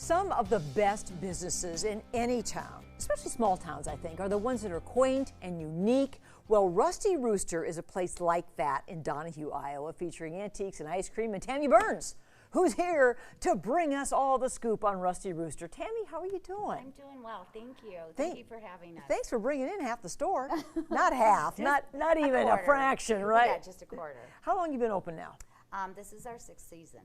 Some of the best businesses in any town, especially small towns, I think, are the ones that are quaint and unique. Well, Rusty Rooster is a place like that in Donahue, Iowa, featuring antiques and ice cream, and Tammy Burns, who's here to bring us all the scoop on Rusty Rooster. Tammy, how are you doing? I'm doing well, thank you. Thank you for having us. Thanks for bringing in half the store. Not half, not even a fraction, right? Yeah, just a quarter. How long have you been open now? This is our 6th season.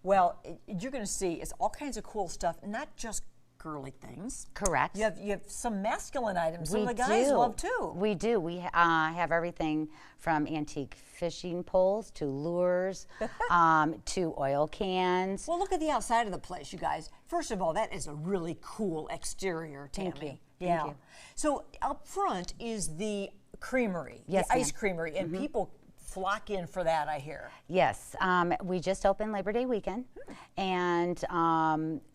Well, you're going to see it's all kinds of cool stuff, not just girly things. Correct. You have some masculine items. Some of the guys love too. We do. We have everything from antique fishing poles to lures to oil cans. Well, look at the outside of the place, you guys. First of all, that is a really cool exterior, Tammy. Thank you. Yeah. Thank you. So up front is the creamery, yes, the ice creamery, and people flock in for that, I hear. Yes, we just opened Labor Day weekend, and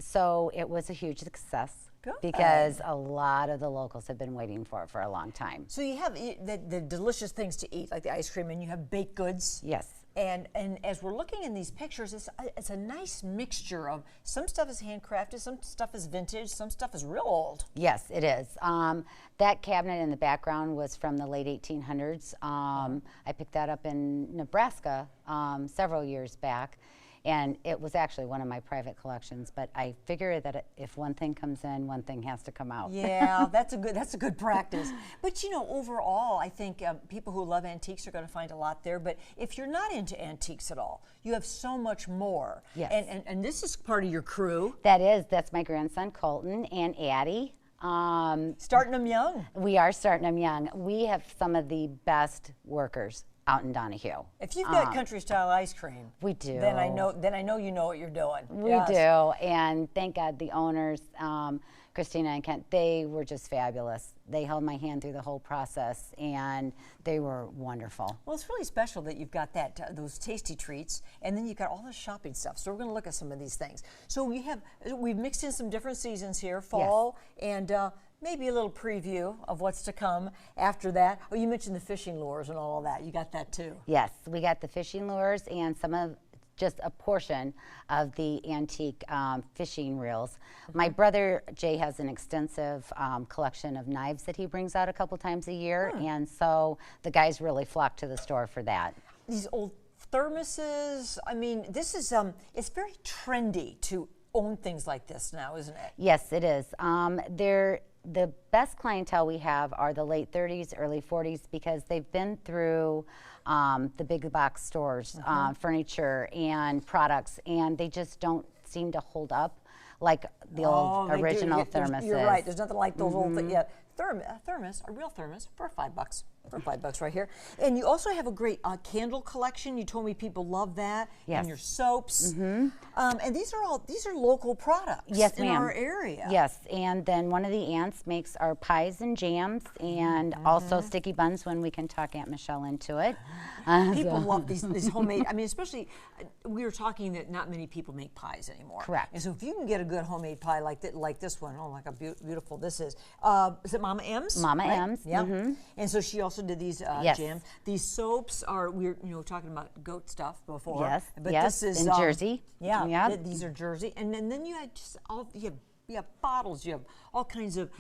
so it was a huge success. Good. Because a lot of the locals have been waiting for it for a long time. So you have the delicious things to eat, like the ice cream, and you have baked goods. Yes. And as we're looking in these pictures, it's a nice mixture of some stuff is handcrafted, some stuff is vintage, some stuff is real old. Yes, it is. That cabinet in the background was from the late 1800s. I picked that up in Nebraska several years back. And it was actually one of my private collections, but I figure that if one thing comes in, one thing has to come out. Yeah, that's a good practice. But you know, overall, I think people who love antiques are going to find a lot there. But if you're not into antiques at all, you have so much more. Yes. And this is part of your crew. That's my grandson Colton and Addie. Starting them young. We are starting them young. We have some of the best workers out in Donahue. If you've got country style ice cream, we do. Then I know you know what you're doing. We do, and thank God the owners, Christina and Kent, they were just fabulous. They held my hand through the whole process, and they were wonderful. Well, it's really special that you've got that those tasty treats, and then you've got all the shopping stuff. So we're going to look at some of these things. So we've mixed in some different seasons here, fall and. Maybe a little preview of what's to come after that. Oh, you mentioned the fishing lures and all of that. You got that too. Yes, we got the fishing lures and just a portion of the antique fishing reels. My brother Jay has an extensive collection of knives that he brings out a couple times a year, and so the guys really flock to the store for that. These old thermoses, I mean, this is, it's very trendy to own things like this now, isn't it? Yes, it is. The best clientele we have are the late 30s, early 40s, because they've been through the big box stores, furniture and products, and they just don't seem to hold up like the old original thermoses. You're right. There's nothing like those old things. Yeah, a real thermos for $5. For $5 right here. And you also have a great candle collection. You told me people love that. Yes. And your soaps. And these are local products in our area. Yes, and then one of the aunts makes our pies and jams, and also sticky buns when we can talk Aunt Michelle into it. People love these homemade. I mean, especially we were talking that not many people make pies anymore. Correct. And so if you can get a good homemade pie like this one, like a beautiful this is it Mama M's? Mama M's. Yeah. And so she also did these jams. These soaps are we're talking about goat stuff before. Yes. But this is in Jersey. Yeah. These are Jersey, and then you had just you have bottles. You have all kinds of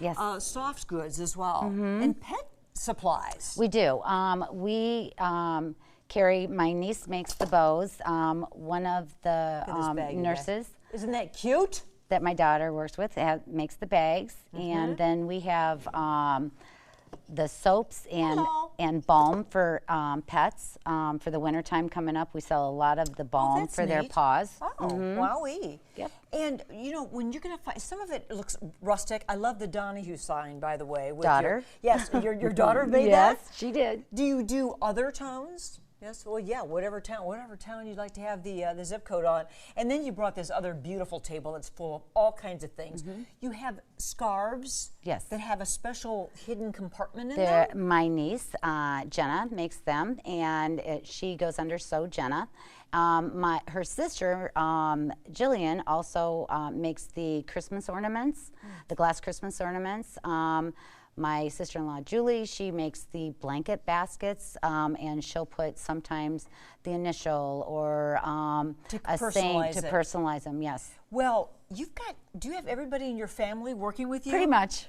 soft goods as well, and pet supplies. We do. We carry. My niece makes the bows. One of the nurses. Isn't that cute? That my daughter works with makes the bags, and then we have the soaps and balm for pets for the wintertime coming up. We sell a lot of the balm for their paws. Oh, wowee. Yep. And when you're going to find, some of it looks rustic. I love the Donahue sign, by the way. Daughter. Yes, your daughter made that? Yes, she did. Do you do other towns? Yes, well, yeah, whatever town you'd like to have the zip code on. And then you brought this other beautiful table that's full of all kinds of things. You have scarves that have a special hidden compartment in them? My niece, Jenna, makes them, and she goes under Sew Jenna. Her sister, Jillian, also makes the Christmas ornaments, the glass Christmas ornaments. My sister-in-law Julie, she makes the blanket baskets, and she'll put sometimes the initial or a saying to personalize them. Yes. Well, do you have everybody in your family working with you? Pretty much.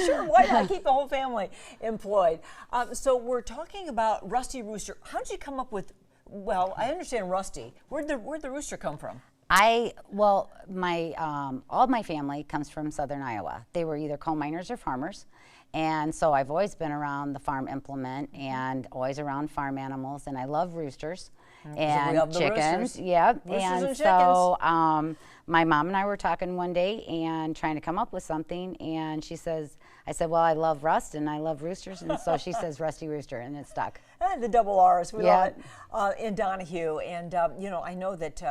Sure, why not keep the whole family employed? So we're talking about Rusty Rooster. How did you come up with, well, I understand Rusty. Where'd the rooster come from? Well, all my family comes from southern Iowa. They were either coal miners or farmers. And so I've always been around the farm implement and always around farm animals. And I love roosters and chickens. Yep. Roosters and so my mom and I were talking one day and trying to come up with something. And I said, well, I love rust and I love roosters. And so she says Rusty Rooster, and it stuck. The double R's, we love it, in Donahue. And, I know that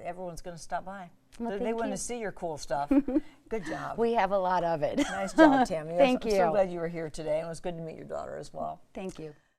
everyone's going to stop by. Well, they want to see your cool stuff. Good job. We have a lot of it. Nice job, Tammy. Thank you. I'm so glad you were here today, and it was good to meet your daughter as well. Thank you.